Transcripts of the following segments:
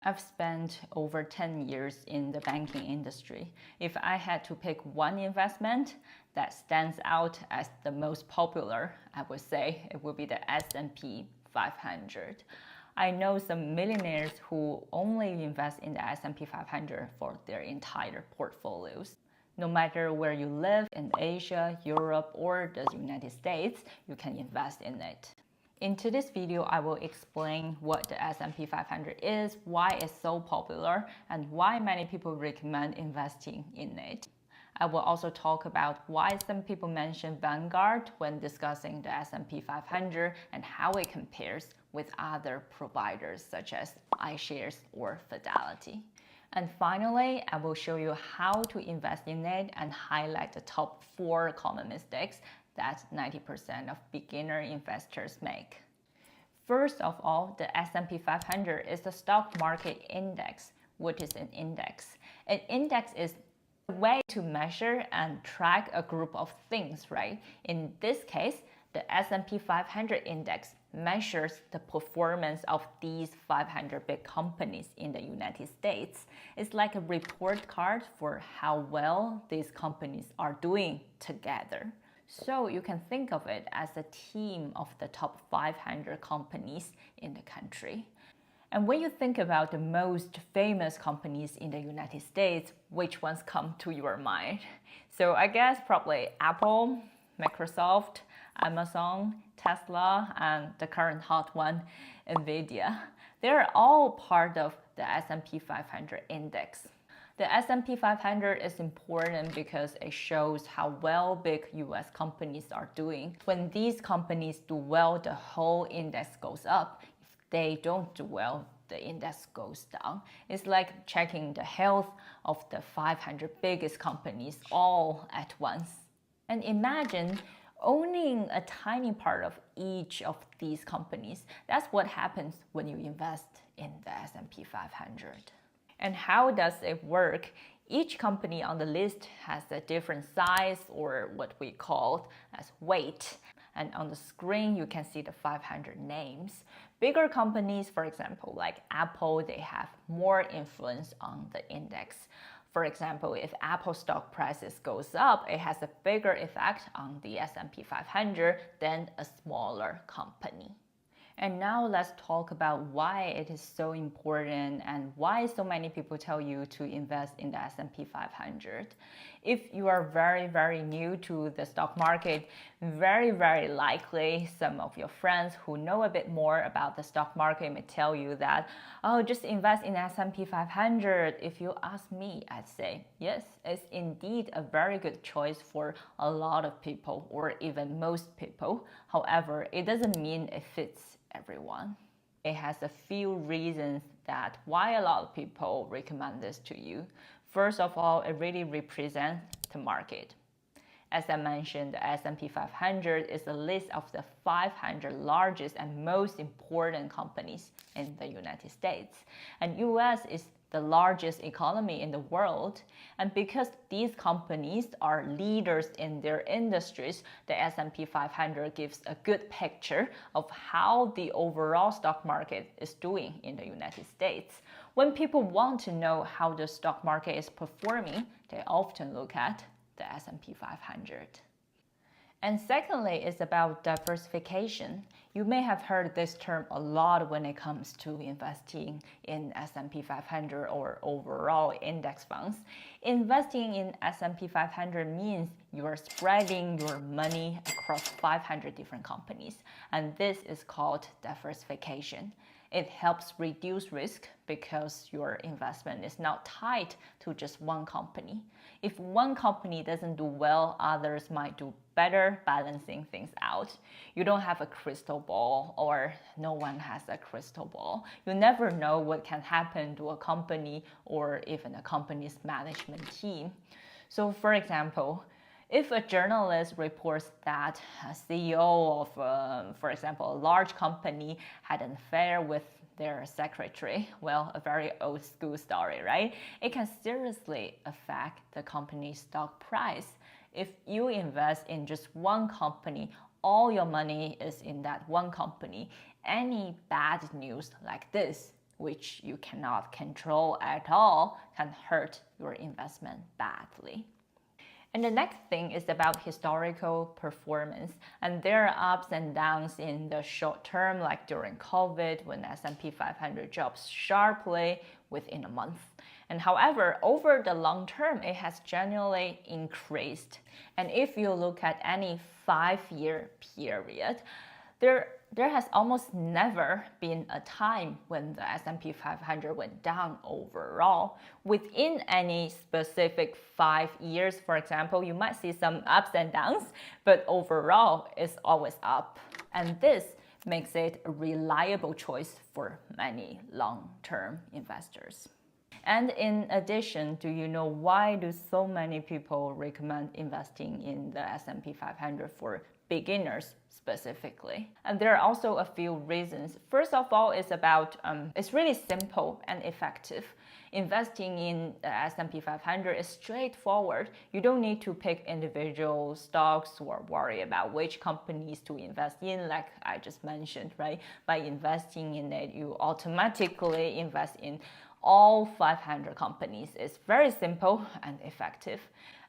I've spent over 10 years in the banking industry. If I had to pick one investment that stands out as the most popular, I would say it would be the S&P 500. I know some millionaires who only invest in the S&P 500 for their entire portfolios. No matter where you live in Asia, Europe, or the United States, you can invest in it. In today's video, I will explain what the S&P 500 is, why it's so popular, and why many people recommend investing in it. I will also talk about why some people mention Vanguard when discussing the S&P 500 and how it compares with other providers such as iShares or Fidelity. And finally, I will show you how to invest in it and highlight the top 4 common mistakes that 90% of beginner investors make. First of all, the S&P 500 is the stock market index. What is an index? An index is a way to measure and track a group of things, right? In this case, the S&P 500 index measures the performance of these 500 big companies in the United States. It's like a report card for how well these companies are doing together. So you can think of it as a team of the top 500 companies in the country. And when you think about the most famous companies in the United States, which ones come to your mind? So I guess probably Apple, Microsoft, Amazon, Tesla, and the current hot one, Nvidia. They're all part of the S&P 500 index. The S&P 500 is important because it shows how well big US companies are doing. When these companies do well, the whole index goes up. If they don't do well, the index goes down. It's like checking the health of the 500 biggest companies all at once. And imagine owning a tiny part of each of these companies. That's what happens when you invest in the S&P 500. And how does it work? Each company on the list has a different size, or what we call as weight. And on the screen, you can see the 500 names. Bigger companies, for example, like Apple, they have more influence on the index. For example, if Apple stock prices goes up, it has a bigger effect on the S&P 500 than a smaller company. And now let's talk about why it is so important and why so many people tell you to invest in the S&P 500. If you are very new to the stock market, very likely some of your friends who know a bit more about the stock market may tell you that, oh, just invest in S&P 500. If you ask me, I'd say, yes, it's indeed a very good choice for a lot of people or even most people. However, it doesn't mean it fits everyone. It has a few reasons that why a lot of people recommend this to you. First of all, it really represents the market. As I mentioned, the S&P 500 is a list of the 500 largest and most important companies in the United States. And US is the largest economy in the world. And because these companies are leaders in their industries, the S&P 500 gives a good picture of how the overall stock market is doing in the United States. When people want to know how the stock market is performing, they often look at the S&P 500. And secondly, it's about diversification. You may have heard this term a lot when it comes to investing in S&P 500 or overall index funds. Investing in S&P 500 means you are spreading your money across 500 different companies, and this is called diversification. It helps reduce risk because your investment is not tied to just one company. If one company doesn't do well, others might do better, balancing things out. You don't have a crystal ball, or no one has a crystal ball. You never know what can happen to a company or even a company's management team. So for example, if a journalist reports that a CEO of, for example, a large company had an affair with their secretary, well, a very old school story, right? It can seriously affect the company's stock price. If you invest in just one company, all your money is in that one company. Any bad news like this which you cannot control at all, can hurt your investment badly. And the next thing is about historical performance. And there are ups and downs in the short term, like during COVID, when S&P 500 drops sharply within a month. And however, over the long term, it has generally increased. And if you look at any 5-year period, there has almost never been a time when the S&P 500 went down overall. Within any specific 5 years, for example, you might see some ups and downs, but overall it's always up. And this makes it a reliable choice for many long-term investors. And in addition, do you know why do so many people recommend investing in the S&P 500 for beginners specifically? And there are also a few reasons. First of all, it's really simple and effective. Investing in the S&P 500 is straightforward. You don't need to pick individual stocks or worry about which companies to invest in, like I just mentioned, right? By investing in it, you automatically invest in all 500 companies. It's very simple and effective.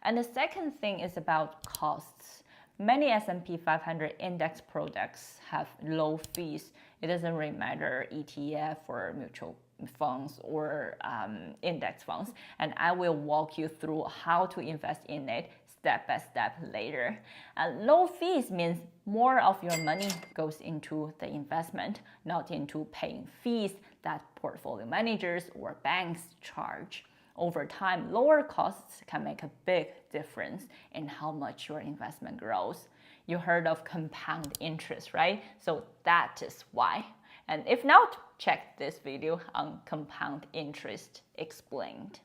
And the second thing is about costs. Many S&P 500 index products have low fees. It doesn't really matter ETF or mutual funds or index funds. And I will walk you through how to invest in it step by step later. Low fees means more of your money goes into the investment, not into paying fees that portfolio managers or banks charge. Over time, lower costs can make a big difference in how much your investment grows. You heard of compound interest, right? So that is why. And if not, check this video on compound interest explained.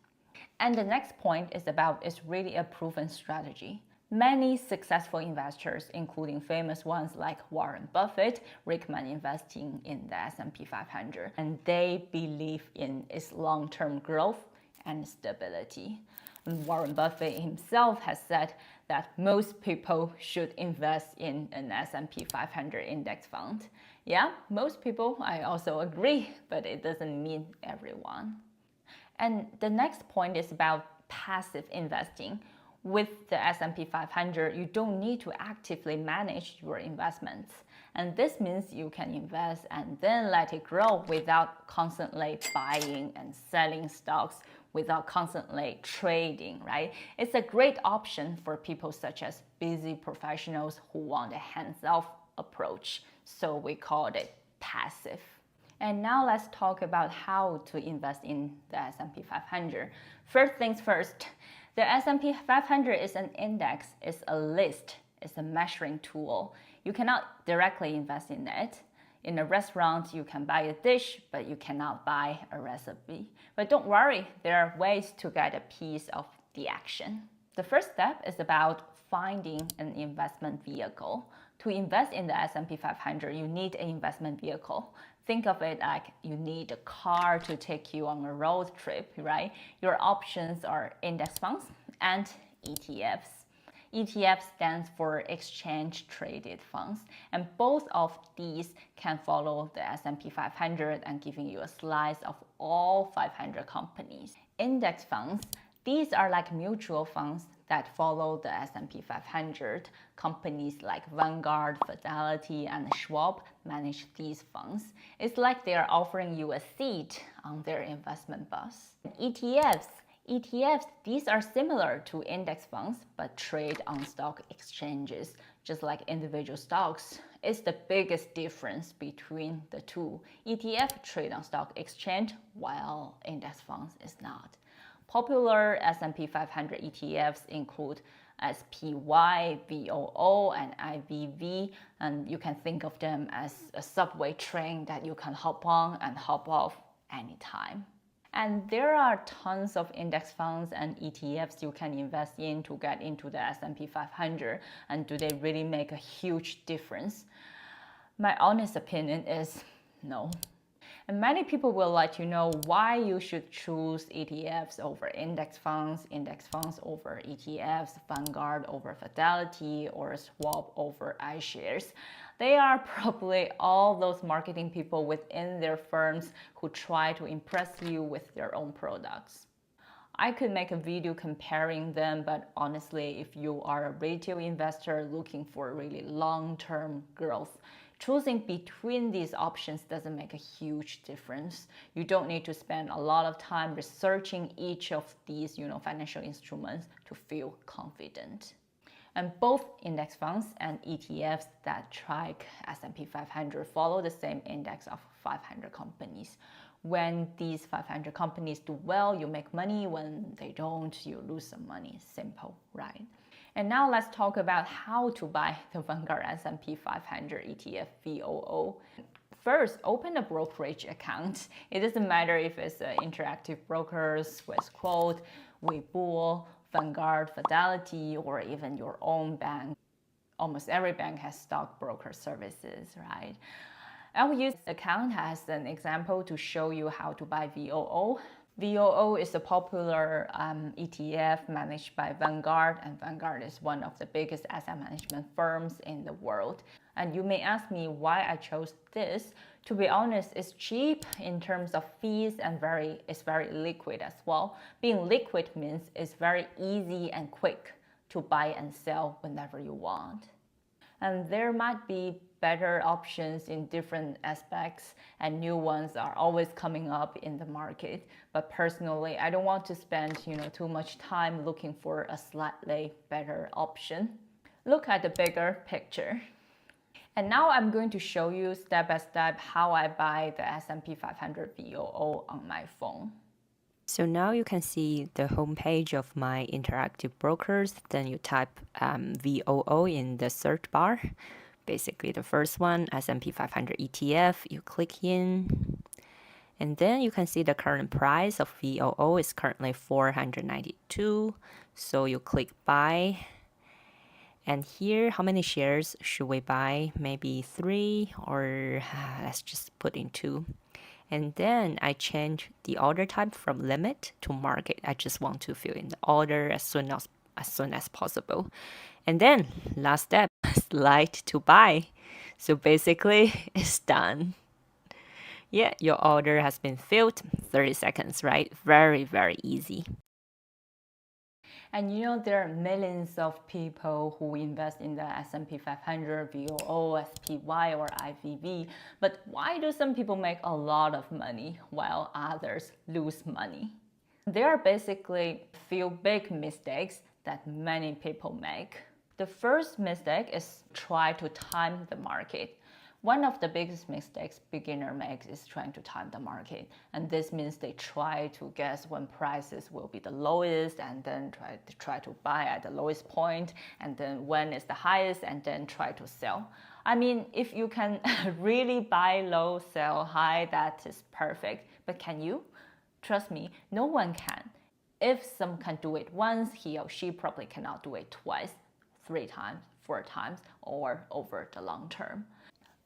And the next point is it's really a proven strategy. Many successful investors, including famous ones like Warren Buffett, recommend investing in the S&P 500, and they believe in its long-term growth and stability. And Warren Buffett himself has said that most people should invest in an S&P 500 index fund. Yeah, most people, I also agree, but it doesn't mean everyone. And the next point is about passive investing. With the S&P 500, you don't need to actively manage your investments. And this means you can invest and then let it grow without constantly buying and selling stocks, without constantly trading, right? It's a great option for people such as busy professionals who want a hands-off approach. So we call it passive. And now let's talk about how to invest in the S&P 500. First things first, the S&P 500 is an index, it's a list, it's a measuring tool. You cannot directly invest in it. In a restaurant, you can buy a dish, but you cannot buy a recipe. But don't worry, there are ways to get a piece of the action. The first step is about finding an investment vehicle. To invest in the S&P 500, you need an investment vehicle. Think of it like you need a car to take you on a road trip, right? Your options are index funds and ETFs. ETF stands for exchange traded funds, and both of these can follow the S&P 500 and giving you a slice of all 500 companies. Index funds, these are like mutual funds that follow the S&P 500. Companies like Vanguard, Fidelity, and Schwab manage these funds. It's like they are offering you a seat on their investment bus. ETFs, these are similar to index funds, but trade on stock exchanges, just like individual stocks. It's the biggest difference between the two. ETF trade on stock exchange, while index funds is not. Popular S&P 500 ETFs include SPY, VOO, and IVV, and you can think of them as a subway train that you can hop on and hop off anytime. And there are tons of index funds and ETFs you can invest in to get into the S&P 500. And do they really make a huge difference? My honest opinion is no. And many people will let you know why you should choose ETFs over index funds over ETFs, Vanguard over Fidelity, or swap over iShares. They are probably all those marketing people within their firms who try to impress you with their own products. I could make a video comparing them, but honestly, if you are a retail investor looking for really long-term growth, choosing between these options doesn't make a huge difference. You don't need to spend a lot of time researching each of these, financial instruments to feel confident. And both index funds and ETFs that track S&P 500 follow the same index of 500 companies. When these 500 companies do well, you make money. When they don't, you lose some money. Simple, right? And now let's talk about how to buy the Vanguard S&P 500 ETF VOO. First, open a brokerage account. It doesn't matter if it's Interactive Brokers, Swiss Quote, VOO, Vanguard, Fidelity, or even your own bank. Almost every bank has stockbroker services, right? I will use this account as an example to show you how to buy VOO. VOO is a popular ETF managed by Vanguard, and Vanguard is one of the biggest asset management firms in the world. And you may ask me why I chose this. To be honest, it's cheap in terms of fees and it's very liquid as well. Being liquid means it's very easy and quick to buy and sell whenever you want. And there might be better options in different aspects, and new ones are always coming up in the market. But personally, I don't want to spend too much time looking for a slightly better option. Look at the bigger picture. And now I'm going to show you step by step how I buy the S&P 500 VOO on my phone. So now you can see the homepage of my Interactive Brokers. Then you type VOO in the search bar. Basically the first one, S&P 500 ETF, you click in. And then you can see the current price of VOO is currently 492. So you click buy. And here, how many shares should we buy? Maybe 3, or let's just put in 2. And then I change the order type from limit to market. I just want to fill in the order as soon as possible. And then last step, slide to buy. So basically, it's done. Yeah, your order has been filled. 30 seconds, right? Very, very easy. And there are millions of people who invest in the S&P 500, VOO, SPY, or IVV. But why do some people make a lot of money while others lose money? There are basically a few big mistakes that many people make. The first mistake is try to time the market. One of the biggest mistakes beginner makes is trying to time the market. And this means they try to guess when prices will be the lowest and then try to buy at the lowest point, and then when is the highest and then try to sell. I mean, if you can really buy low, sell high, that is perfect. But can you? Trust me, no one can. If some can do it once, he or she probably cannot do it twice, 3 times, 4 times, or over the long term.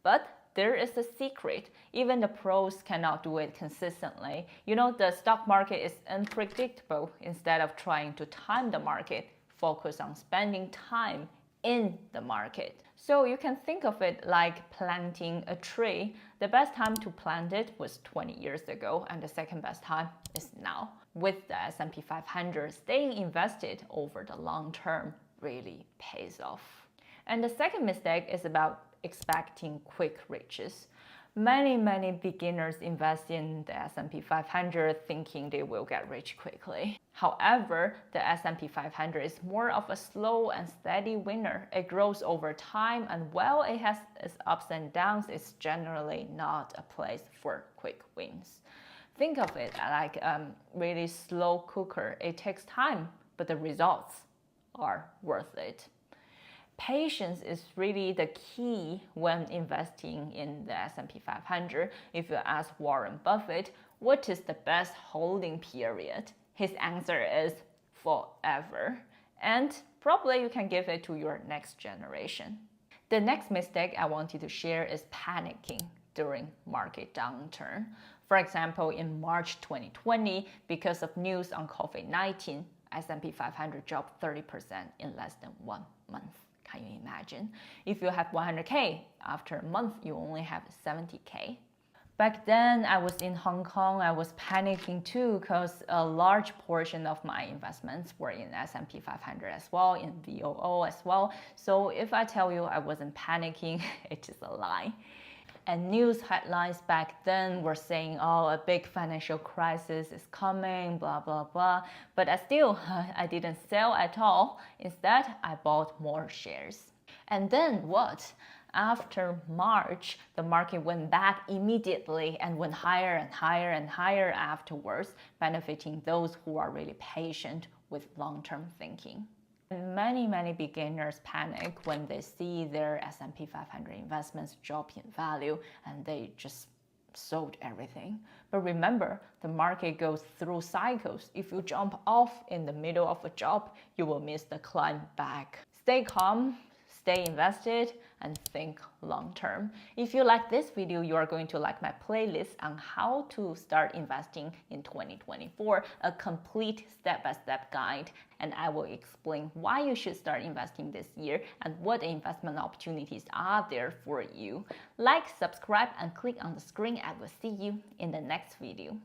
But there is a secret. Even the pros cannot do it consistently. The stock market is unpredictable. Instead of trying to time the market, focus on spending time in the market. So you can think of it like planting a tree. The best time to plant it was 20 years ago, and the second best time is now. With the S&P 500, staying invested over the long term really pays off. And the second mistake is about expecting quick riches. Many beginners invest in the S&P 500 thinking they will get rich quickly. However, the S&P 500 is more of a slow and steady winner. It grows over time, and while it has its ups and downs, it's generally not a place for quick wins. Think of it like a really slow cooker. It takes time, but the results are worth it. Patience is really the key when investing in the S&P 500. If you ask Warren Buffett, what is the best holding period? His answer is forever. And probably you can give it to your next generation. The next mistake I wanted to share is panicking during market downturn. For example, in March 2020, because of news on COVID-19, S&P 500 dropped 30% in less than 1 month. Can you imagine? If you have 100K, after a month, you only have 70K. Back then, I was in Hong Kong. I was panicking too because a large portion of my investments were in S&P 500 as well, in VOO as well. So if I tell you I wasn't panicking, it's just a lie. And news headlines back then were saying, oh, a big financial crisis is coming, blah, blah, blah. But I didn't sell at all. Instead, I bought more shares. And then what? After March, the market went back immediately and went higher and higher and higher afterwards, benefiting those who are really patient with long-term thinking. Many beginners panic when they see their S&P 500 investments drop in value and they just sold everything. But remember, the market goes through cycles. If you jump off in the middle of a drop, you will miss the climb back. Stay calm, stay invested, and think long term. If you like this video, you are going to like my playlist on how to start investing in 2024, a complete step-by-step guide. And I will explain why you should start investing this year and what investment opportunities are there for you. Like, subscribe, and click on the screen. I will see you in the next video.